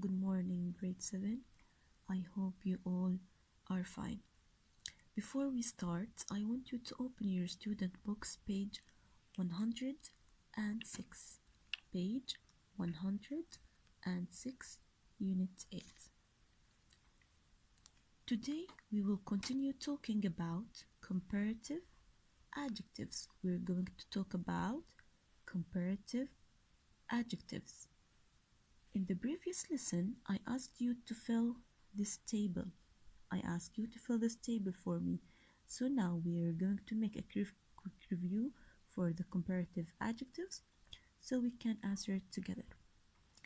Good morning, grade 7. I hope you all are fine. Before we start, I want you to open your student books, page 106. Page 106, Unit 8. Today we will continue talking about comparative adjectives. We're going to talk about comparative adjectives. In the previous lesson, I asked you to fill this table. I asked you to fill this table for me. So now we are going to make a quick review for the comparative adjectives so we can answer it together.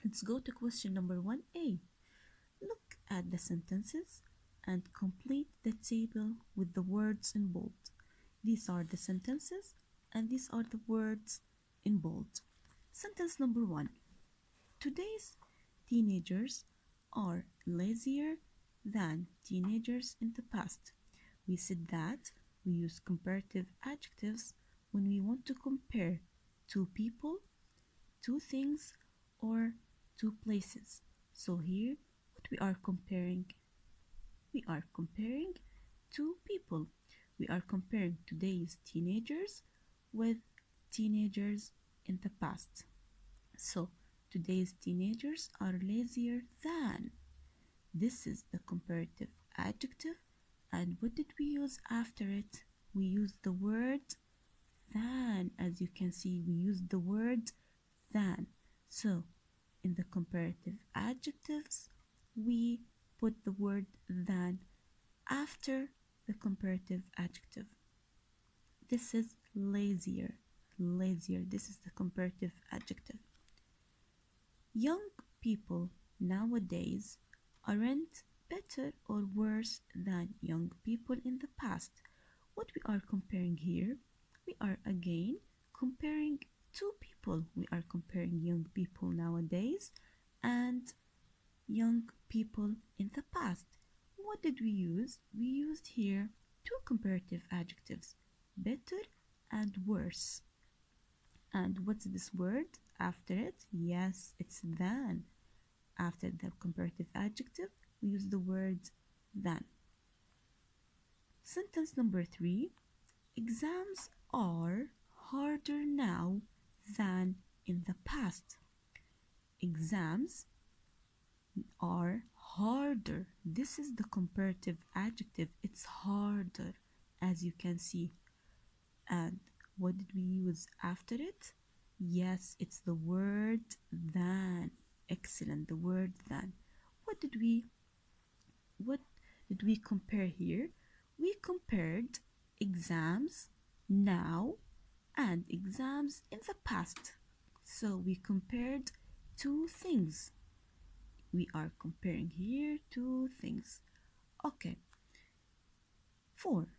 Let's go to question number 1A. Look at the sentences and complete the table with the words in bold. These are the sentences and these are the words in bold. Sentence number 1. Today's teenagers are lazier than teenagers in the past. We said that we use comparative adjectives when we want to compare two people, two things, or two places. So here, what we are comparing? We are comparing two people. We are comparing today's teenagers with teenagers in the past. So, today's teenagers are lazier than. This is the comparative adjective. And what did we use after it? We used the word than. As you can see, we used the word than. So, in the comparative adjectives, we put the word than after the comparative adjective. This is lazier. Lazier. This is the comparative adjective. Young people nowadays aren't better or worse than young people in the past. What we are comparing here, we are again comparing two people. We are comparing young people nowadays and young people in the past. What did we use? We used here two comparative adjectives, better and worse. And what's this word after it? Yes, it's than. After the comparative adjective, we use the word than. Sentence number 3. Exams are harder now than in the past. Exams are harder. This is the comparative adjective. It's harder, as you can see. And what did we use after it? Yes, it's the word than. Excellent, the word than. What did we compare here? We compared exams now and exams in the past. So we compared two things. We are comparing here two things. Okay. 4.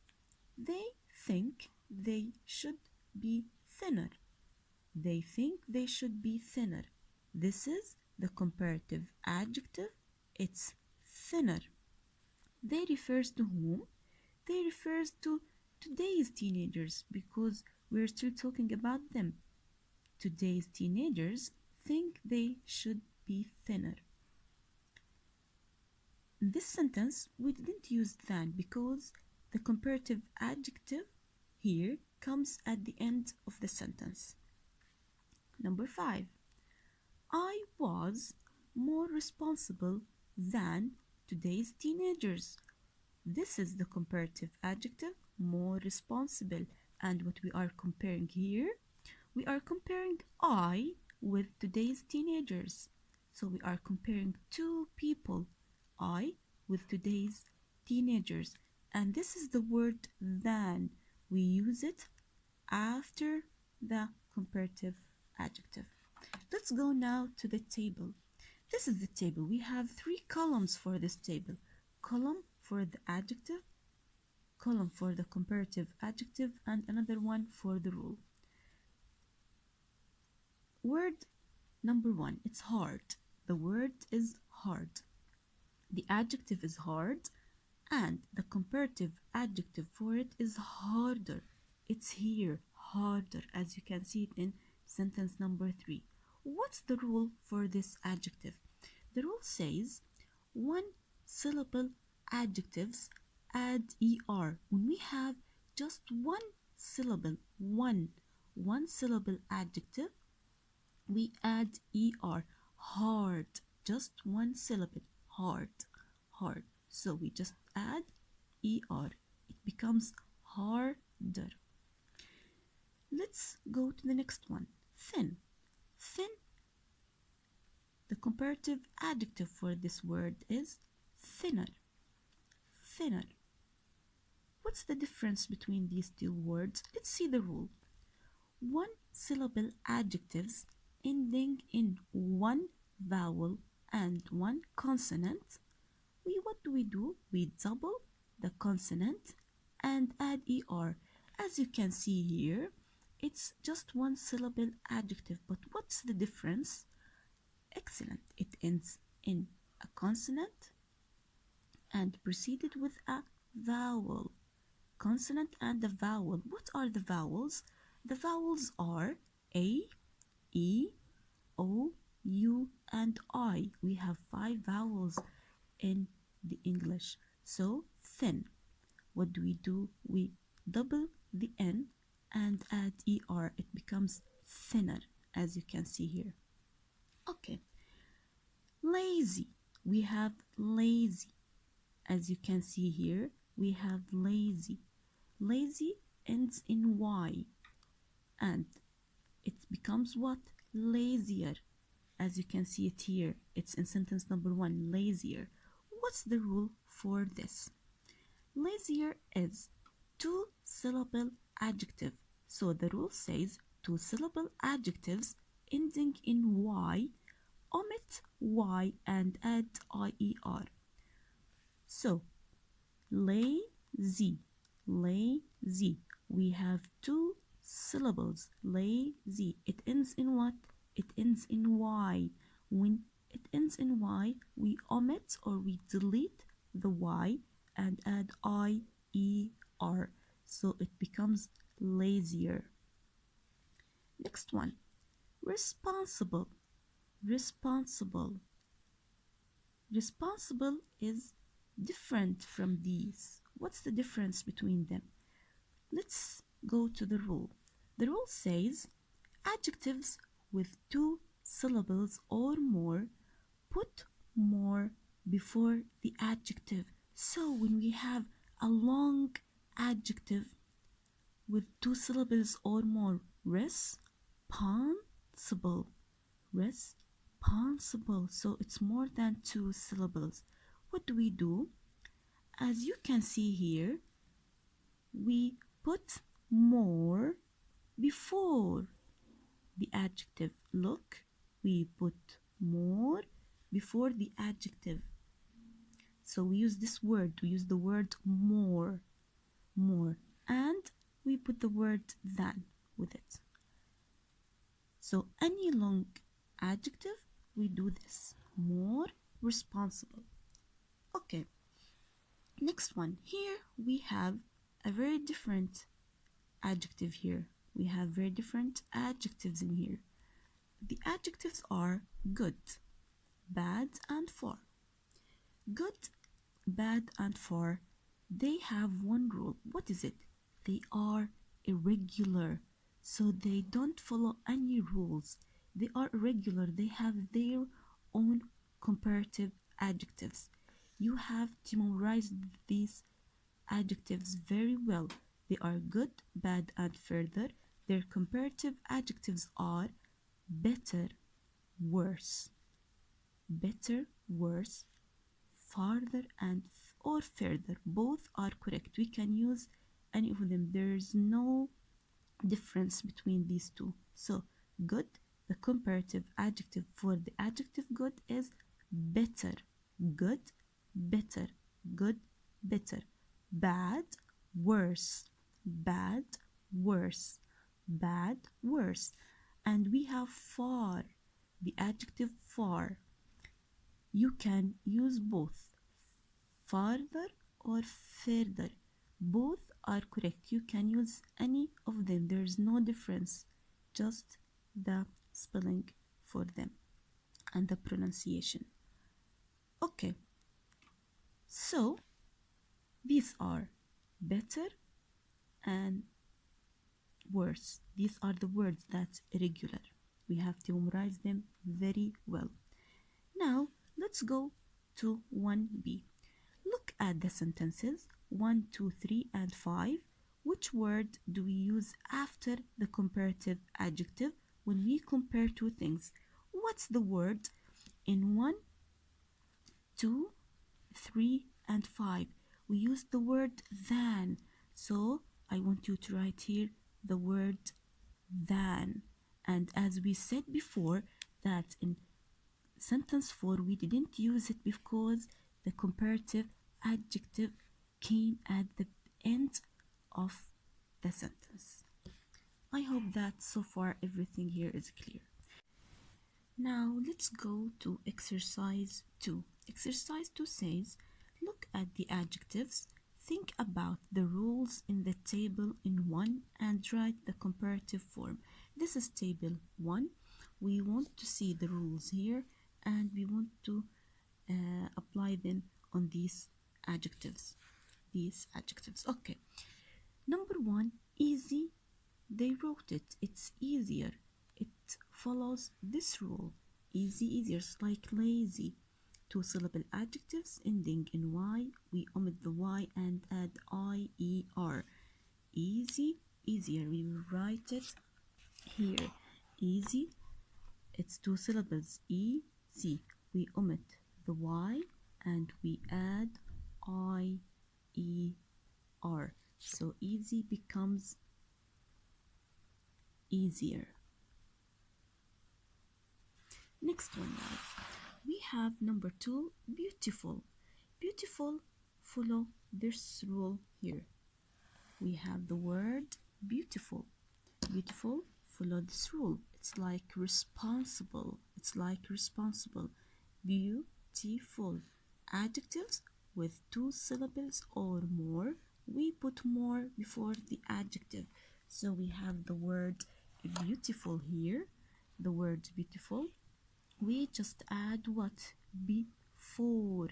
They think they should be thinner. They think they should be thinner. This is the comparative adjective. It's thinner. They refers to whom? They refers to today's teenagers because we're still talking about them. Today's teenagers think they should be thinner. In this sentence, we didn't use than because the comparative adjective here comes at the end of the sentence. Number 5. I was more responsible than today's teenagers. This is the comparative adjective, more responsible. And what we are comparing here, we are comparing I with today's teenagers. So we are comparing two people, I with today's teenagers. And this is the word than. We use it after the comparative adjective. Let's go now to the table. This is the table. We have 3 columns for this table. Column for the adjective, column for the comparative adjective, and another one for the rule. Word number 1, it's hard. The word is hard. The adjective is hard, and the comparative adjective for it is harder. It's here, harder, as you can see it in sentence number 3. What's the rule for this adjective? The rule says one syllable adjectives add er. When we have just one syllable adjective, we add er. Hard, just one syllable. Hard, hard. So we just add er. It becomes harder. Let's go to the next one. Thin. Thin. The comparative adjective for this word is thinner. Thinner. What's the difference between these two words? Let's see the rule. One syllable adjectives ending in one vowel and one consonant. What do? We double the consonant and add er. As you can see here, it's just one syllable adjective, but what's the difference? Excellent. It ends in a consonant and preceded with a vowel. Consonant and a vowel. What are the vowels? The vowels are A, E, O, U, and I. We have 5 vowels in the English. So, thin. What do? We double the N and add ER. It becomes thinner, as you can see here. Okay. Lazy. We have lazy. As you can see here, we have lazy. Lazy ends in Y. And it becomes what? Lazier. As you can see it here, it's in sentence number 1, lazier. What's the rule for this? Lazier is 2-syllable adjective. So the rule says 2-syllable adjectives ending in Y, omit Y and add IER. So, lazy, lazy. We have 2 syllables, lazy. It ends in what? It ends in Y. When it ends in Y, we omit or we delete the Y and add IER. So it becomes lazier. Next one, responsible. Responsible. Responsible is different from these. What's the difference between them? Let's go to the rule. The rule says adjectives with 2 syllables or more, put more before the adjective. So when we have a long adjective with 2 syllables or more, responsible, responsible. So it's more than 2 syllables. What do? As you can see here, we put more before the adjective. Look, we put more before the adjective. So we use this word, we use the word more, more, and we put the word than with it. So any long adjective, we do this. More, responsible. Okay, next one. Here we have a very different adjective here. We have very different adjectives in here. The adjectives are good, bad, and far. Good, bad, and far, they have one rule. What is it? They are irregular, so they don't follow any rules. They are irregular. They have their own comparative adjectives. You have to memorize these adjectives very well. They are good, bad, and further. Their comparative adjectives are better, worse. Better, worse, farther, and or further. Both are correct. We can use any of them. There's no difference between these two. So, good, the comparative adjective for the adjective good is better. Good, better. Good, better. Bad, worse. Bad, worse. Bad, worse. And we have far, the adjective far. You can use both, farther or further. Both are correct. You can use any of them. There's no difference, just the spelling for them and the pronunciation. Okay, so these are better and worse. These are the words that's irregular. We have to memorize them very well. Now, let's go to 1b. Look at the sentences 1, 2, 3, and 5. Which word do we use after the comparative adjective when we compare two things? What's the word in 1, 2, 3, and 5? We use the word than. So I want you to write here the word than. And as we said before, that in sentence 4 we didn't use it because the comparative adjective came at the end of the sentence. I hope that so far everything here is clear. Now let's go to exercise 2. Exercise 2 says, look at the adjectives, think about the rules in the table in 1 and write the comparative form. This is table 1. We want to see the rules here and we want to apply them on these adjectives. Okay. Number 1, easy. They wrote it. It's easier. It follows this rule. Easy, easier. It's like lazy. 2-syllable adjectives ending in Y. We omit the Y and add IER. Easy, easier. We will write it here. Easy. It's 2 syllables. E-Z. We omit the Y and we add I-E-R. So easy becomes easier. Next one now. We have number 2, beautiful. Beautiful, follow this rule here. We have the word beautiful. Beautiful, follow this rule. It's like responsible. Beautiful. Adjectives with 2 syllables or more, we put more before the adjective. So we have the word beautiful here. The word beautiful. We just add what? Before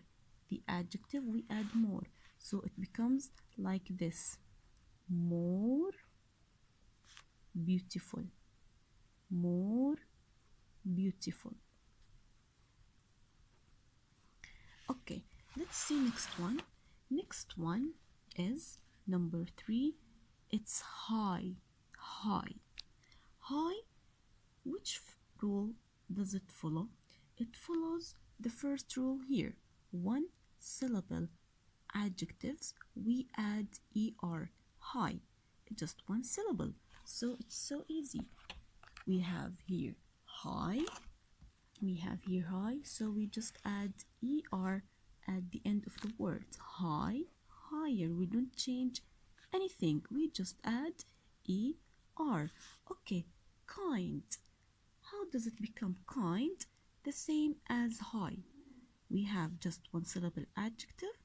the adjective, we add more. So it becomes like this. More beautiful. More beautiful. Okay, let's see next one. Next one is number 3. It's high. High. Which rule does it follow? It follows the first rule here. 1-syllable adjectives, we add ER. High. Just 1 syllable. So it's so easy. We have here high. So we just add ER at the end of the word. High, higher. We don't change anything. We just add ER. Okay, kind. How does it become kind? The same as high. We have just 1-syllable adjective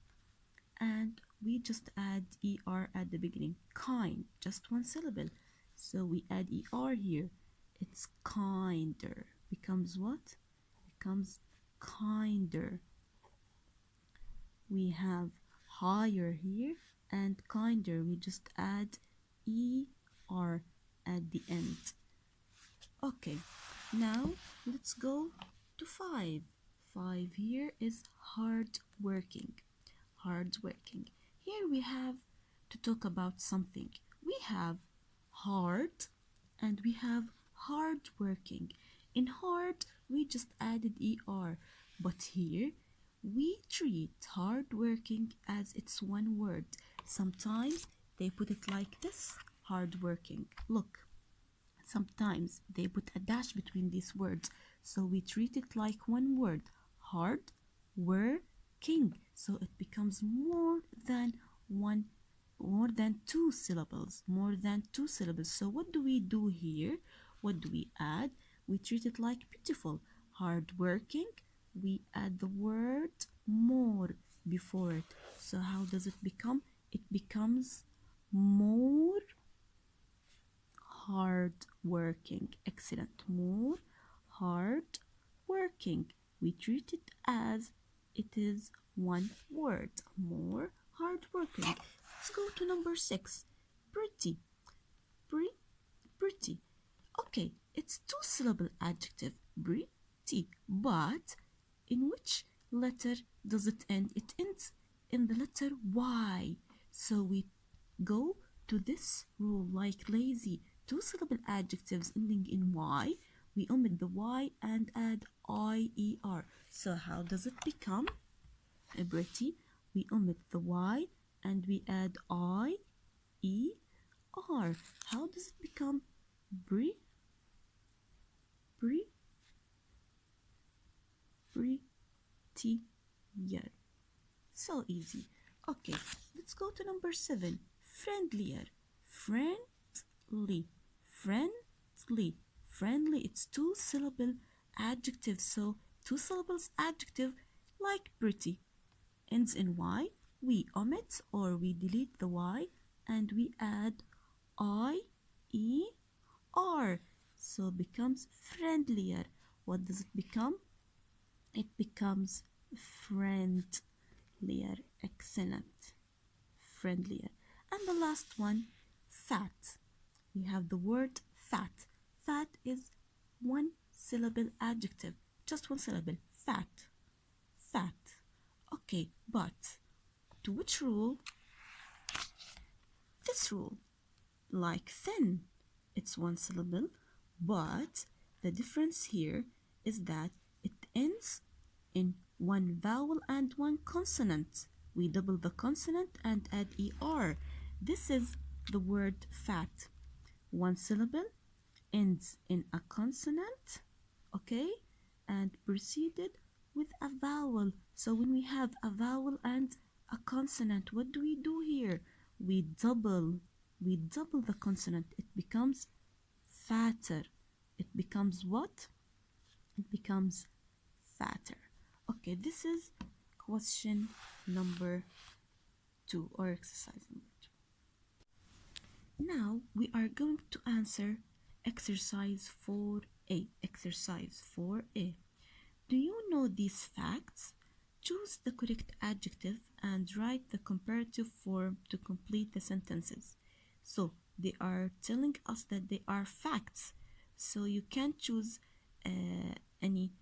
and we just add ER at the beginning. Kind, just 1 syllable. So we add ER here. It's kinder. Becomes what? Becomes kinder. We have higher here and kinder. We just add ER at the end. Okay, now let's go to 5. 5 here is hard working. Here we have to talk about something. We have hard and we have hard working. In hard, we just added ER, but here we treat hard working as it's one word. Sometimes they put it like this, hard working. Look, sometimes they put a dash between these words, so we treat it like one word, hard working. So it becomes more than 2 syllables. So what do we do here? What do we add? We treat it like beautiful. Hard working, we add the word more before it. So how does it become? It becomes more hard working. Excellent. More hard working. We treat it as it is one word. More hardworking. Let's go to number 6. Pretty. Pretty. Okay, it's two-syllable adjective. Pretty. But in which letter does it end? It ends in the letter Y. So we go to this rule like lazy. Two-syllable adjectives ending in Y. We omit the Y and add IER. So how does it become? Pretty. We omit the Y and we add IER. How does it become pretty? Prettier. So easy. Okay, let's go to number 7. Friendlier. Friendly. Friendly. Friendly. It's two-syllable adjective. So two syllables adjective like pretty ends in Y. We omit or we delete the Y and we add IER. So becomes friendlier. What does it become? It becomes friendlier. Excellent. Friendlier. And the last one, fat. We have the word fat. Fat is one syllable adjective. Just one syllable. Fat. Fat. Okay, but to which rule? This rule. Like thin. It's one syllable, but the difference here is that it ends in one vowel and one consonant. We double the consonant and add ER. This is the word fat. One syllable ends in a consonant, okay, and preceded with a vowel. So when we have a vowel and a consonant, what do we do here? We double the consonant. It becomes fatter. It becomes what? It becomes fatter. Okay, this is question number 2 or exercise number 2. Now we are going to answer exercise 4A. Exercise 4A. Do you know these facts? Choose the correct adjective and write the comparative form to complete the sentences. So they are telling us that they are facts. So you can't choose any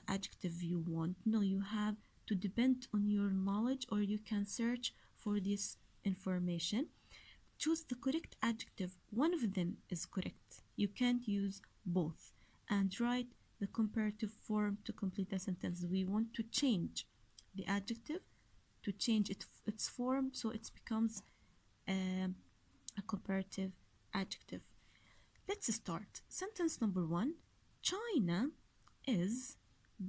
adjective you want. No, you have to depend on your knowledge, or you can search for this information. Choose the correct adjective. One of them is correct. You can't use both. And write the comparative form to complete the sentence. We want to change the adjective, to change its form so it becomes a comparative adjective. Let's start. Sentence number 1. China is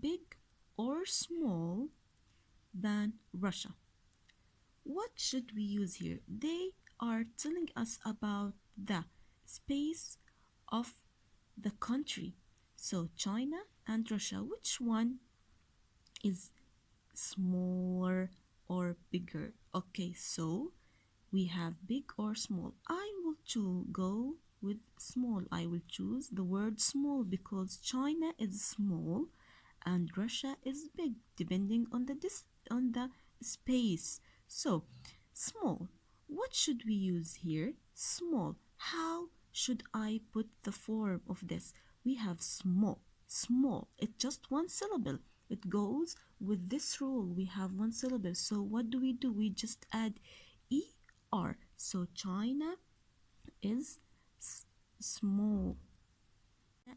big or small than Russia. What should we use here? They are telling us about the space of the country. So China and Russia, which one is smaller or bigger? Okay, so we have big or small. I will go with small. I will choose the word small because China is small and Russia is big, depending on the space. So small. What should we use here? Small. How should I put the form of this? We have small. Small. It's just one syllable. It goes with this rule. We have one syllable. So what do? We just add ER. So China is small.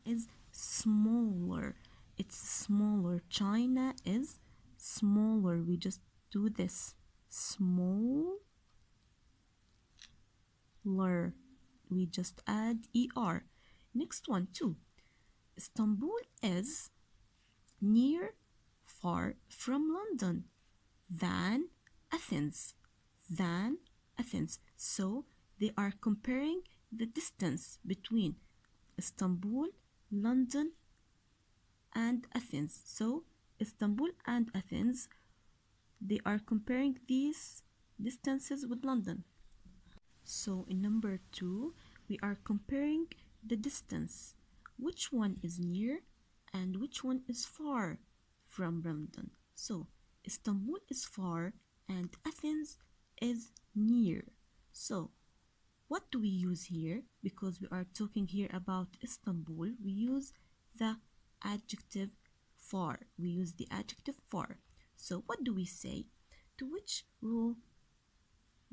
Is smaller. It's smaller. China is smaller. We just do this. Smaller. We just add ER. Next one, 2. Istanbul is far from London than Athens. Than Athens. So they are comparing the distance between Istanbul, London, and Athens. So Istanbul and Athens, they are comparing these distances with London. So in number 2, we are comparing the distance. Which one is near and which one is far from London? So Istanbul is far and Athens is near. So, what do we use here? Because we are talking here about Istanbul, we use the adjective far. We use the adjective far. So, what do we say? To which rule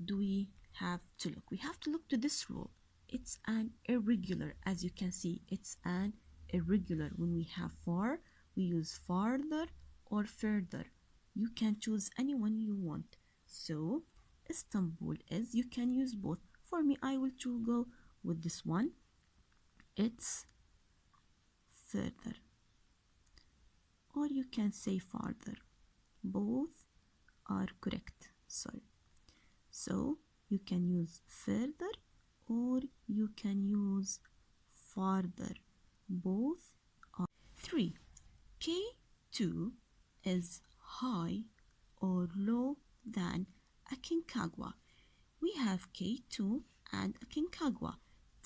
do we have to look? We have to look to this rule. It's an irregular. As you can see, it's an irregular. When we have far, we use farther or further. You can choose any one you want. So Istanbul is, you can use both. For me, I will to go with this one. It's further. Or you can say farther. Both are correct. Sorry. So you can use further or you can use farther. Both are. 3. K2 is high or low than Aconcagua. We have K2 and Aconcagua.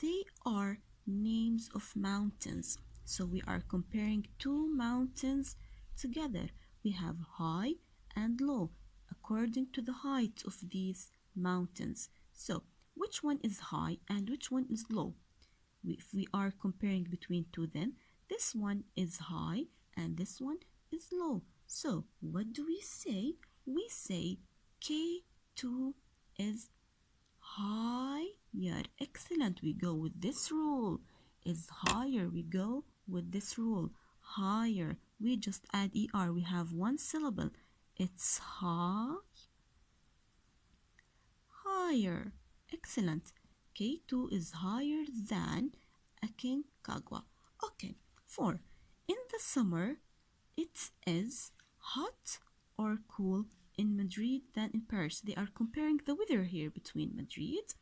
They are names of mountains. So we are comparing two mountains together. We have high and low according to the height of these mountains. So which one is high and which one is low? If we are comparing between two, then this one is high and this one is low. So what do we say? We say K2 is higher. Excellent. We go with this rule. Is higher. We go with this rule. Higher. We just add er. We have one syllable. It's high. Higher. Excellent. K2 is higher than Aconcagua. Okay. 4. In the summer, it is hot or cool in Madrid than in Paris. They are comparing the weather here between Madrid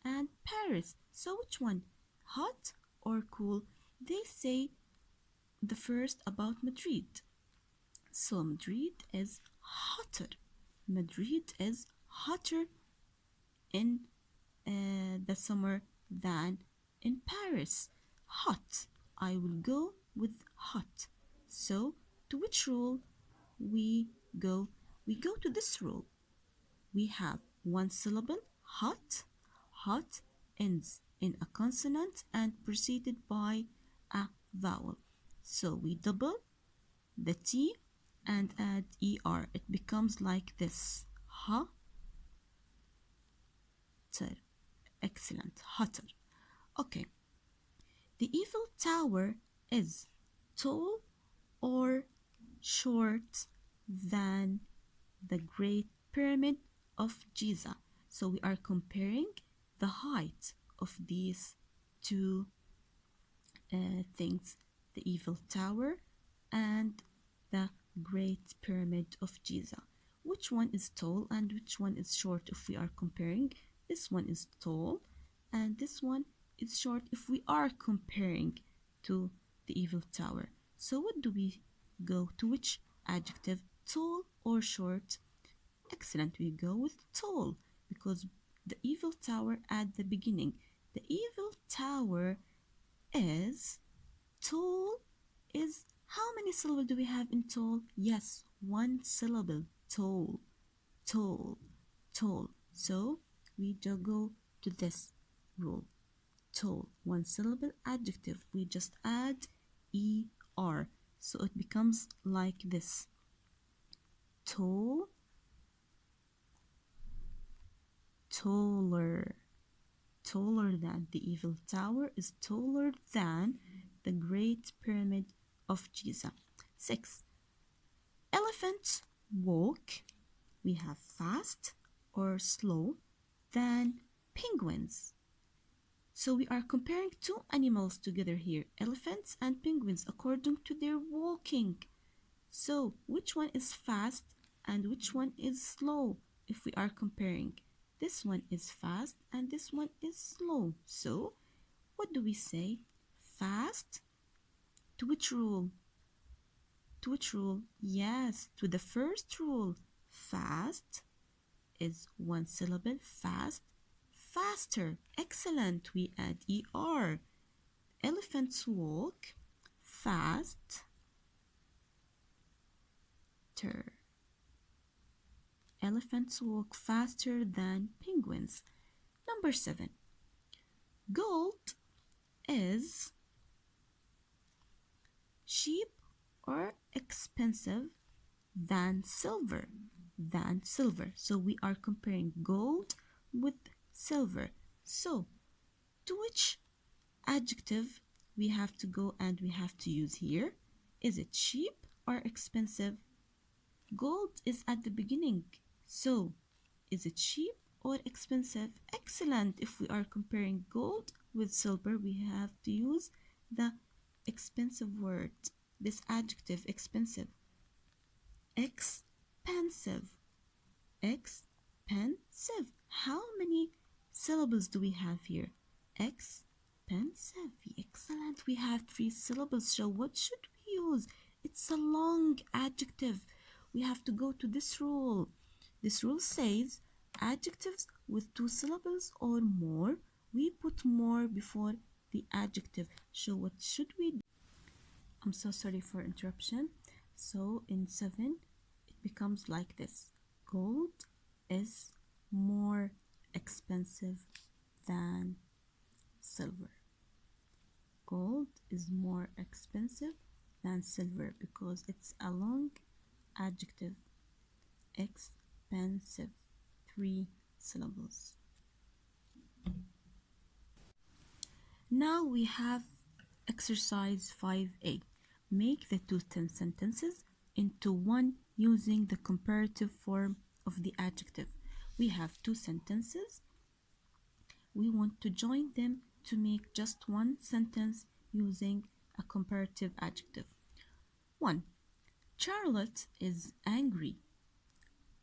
and Paris. So which one? Hot or cool? They say the first about Madrid. So Madrid is hotter. Madrid is hotter in the summer than in Paris. Hot. I will go with hot. So to which rule we go? We go to this rule. We have one syllable, hot. Hot ends in a consonant and preceded by a vowel. So we double the T and add ER. It becomes like this. Hotter. Excellent. Hotter. Okay. The Eiffel Tower is tall or short than the Great Pyramid of Giza. So we are comparing the height of these two things, the Eiffel Tower and the Great Pyramid of Giza. Which one is tall and which one is short if we are comparing? This one is tall and this one is short if we are comparing to the Eiffel Tower. So what do we go to? Which adjective? Tall or short? Excellent. We go with tall because the Eiffel Tower at the beginning. The Eiffel Tower is tall. Is how many syllables do we have in tall? Yes, one syllable. Tall, tall, tall. So we just go to this rule. Tall, one syllable adjective. We just add er. So it becomes like this. Tall, taller. Taller than. The Eiffel Tower is taller than the Great Pyramid of Giza. 6. Elephants walk. We have fast or slow than penguins. So we are comparing two animals together here, elephants and penguins, according to their walking. So which one is fast and which one is slow if we are comparing? This one is fast and this one is slow. So what do we say? Fast. To which rule? To which rule? Yes, to the first rule. Fast is one syllable. Fast. Faster. Excellent. We add er. Elephants walk fast. Elephants walk faster than penguins. Number 7. Gold is cheap or expensive than silver. Than silver. So we are comparing gold with silver. So to which adjective we have to go and we have to use here? Is it cheap or expensive? Gold is at the beginning. So is it cheap or expensive? Excellent. If we are comparing gold with silver, we have to use the expensive word. This adjective, expensive. Expensive. Expensive. How many syllables do we have here? Expensive. Excellent. We have 3 syllables. So what should we use? It's a long adjective. We have to go to this rule. This rule says adjectives with 2 syllables or more, we put more before the adjective. So what should we do? I'm so sorry for interruption. So in 7, it becomes like this. Gold is more expensive than silver. Gold is more expensive than silver because it's a long adjective. Expensive. 3 syllables. Now we have exercise 5a. Make the 2 sentences into one using the comparative form of the adjective. We have 2 sentences. We want to join them to make just one sentence using a comparative adjective. 1. Charlotte is angry.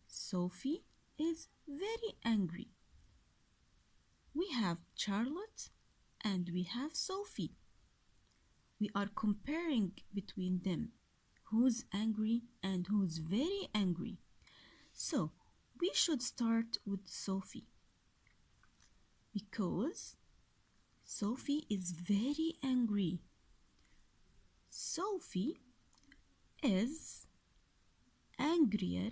Sophie is very angry. We have Charlotte and we have Sophie. We are comparing between them, who's angry and who's very angry. So we should start with Sophie because Sophie is very angry. Sophie is angrier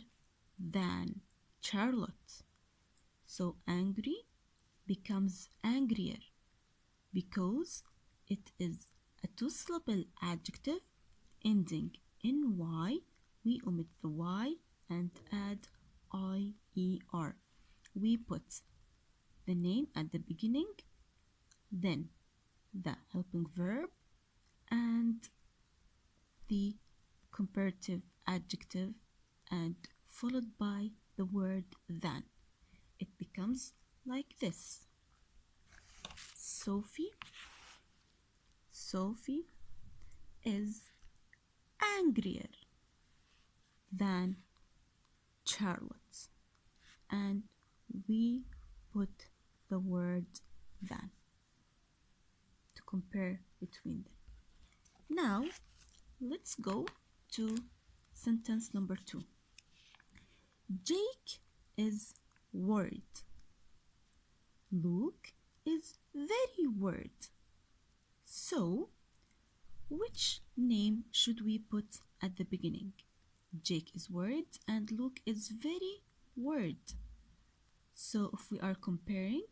than Charlotte. So angry becomes angrier because it is a 2-syllable adjective ending in Y. We omit the Y and add IER. We put the name at the beginning, then the helping verb and the comparative adjective and followed by the word than. It becomes like this. Sophie is angrier than Charlotte, and we put the word than to compare between them. Now let's go to sentence number 2. Jake is worried. Luke is very worried. So, which name should we put at the beginning? Jake is worried and Luke is very worried. So, if we are comparing,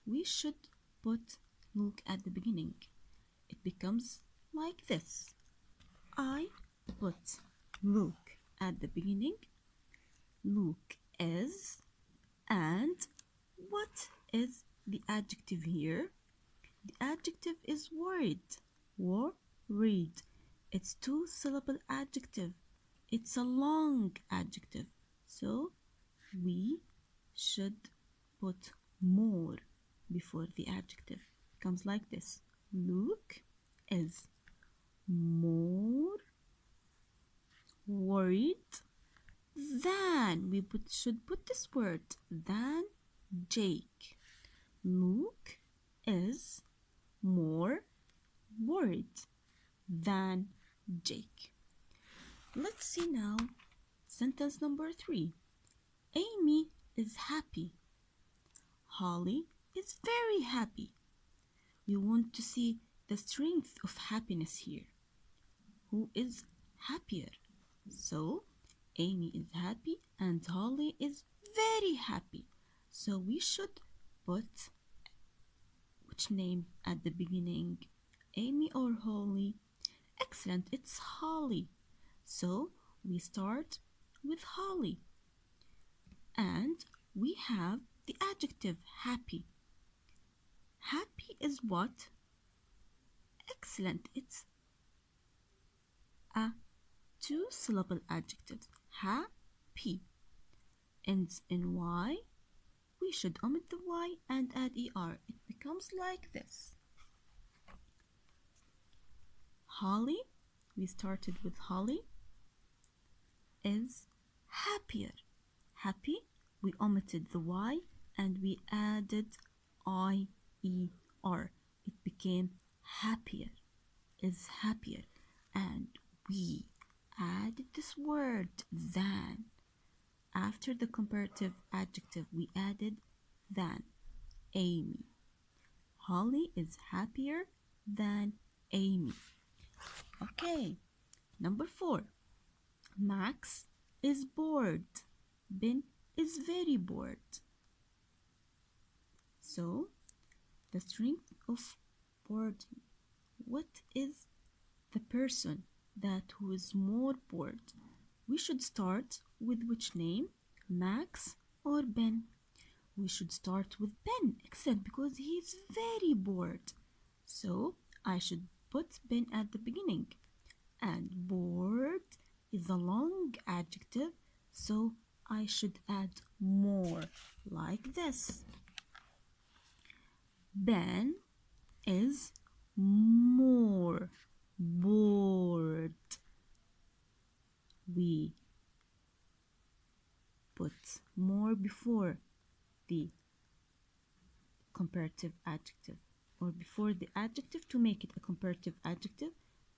we should put Luke at the beginning. It becomes like this. I put Luke at the beginning. Luke is, and what is the adjective here? The adjective is worried. Worried. It's 2-syllable adjective. It's a long adjective. So we should put more before the adjective. It comes like this. Luke is more worried than, we should put this word, than Jake. Luke is more worried than Jake. Let's see now sentence number 3. Amy is happy. Holly is very happy. We want to see the strength of happiness here. Who is happier? So Amy is happy and Holly is very happy. So we should put which name at the beginning? Amy or Holly? Excellent, it's Holly. So we start with Holly. And we have the adjective happy. Happy is what? Excellent, it's a two-syllable adjective. Happy ends in Y. We should omit the Y and add ER. It becomes like this. Holly, we started with Holly, is happier. Happy, we omitted the Y and we added IER. It became happier, is happier. And we added this word than. After the comparative adjective, we added than. Amy. Holly is happier than Amy. Okay, number 4. Max is bored. Ben is very bored. So, the strength of boredom. What is the person who is more bored? We should start with which name? Max or Ben? We should start with Ben. Excellent, because he is very bored. So, I should put Ben at the beginning. And bored is a long adjective, so I should add more, like this. Ben is more bored. We put more before the comparative adjective, or before the adjective to make it a comparative adjective.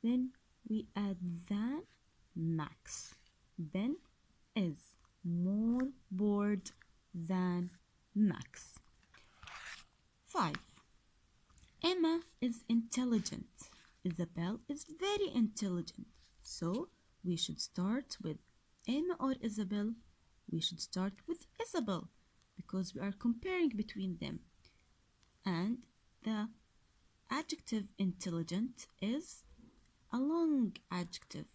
Then we add than. Max. Ben is more bored than Max. 5. Emma is intelligent. Isabel is very intelligent. So we should start with Emma or Isabel. We should start with Isabel because we are comparing between them. And the adjective intelligent is a long adjective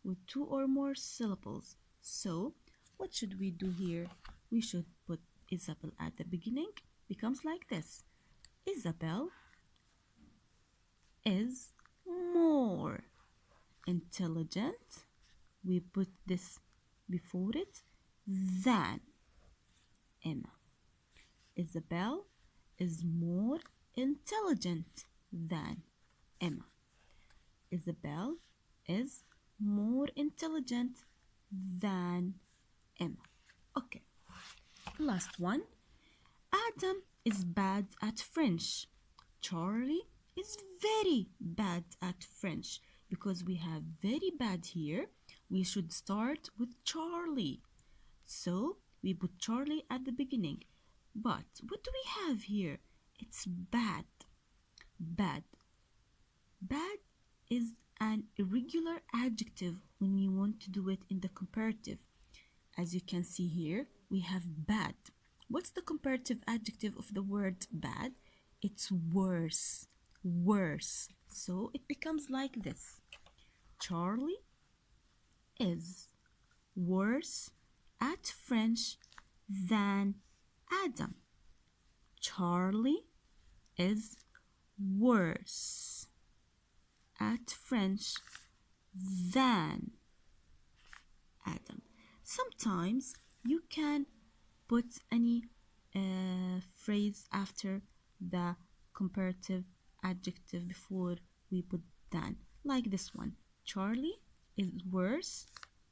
with 2 or more syllables. So what should we do here? We should put Isabel at the beginning. Becomes like this. Isabel is more intelligent. We put this before it than Emma. Isabel is more intelligent than Emma. Isabel is more intelligent than Emma. Okay, last one. Adam is bad at French. Charlie is very bad at French. Because we have very bad here, we should start with Charlie. So we put Charlie at the beginning. But what do we have here? It's bad. Bad. Bad is an irregular adjective when you want to do it in the comparative. As you can see here, we have bad. What's the comparative adjective of the word bad? It's worse. Worse. So it becomes like this. Charlie is worse at French than Adam. Charlie is worse at French than Adam. Sometimes you can put any phrase after the comparative adjective before we put than, like this one. Charlie is worse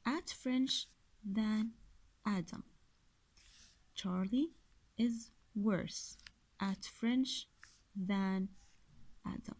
at French than Adam. Charlie is worse at French than Adam.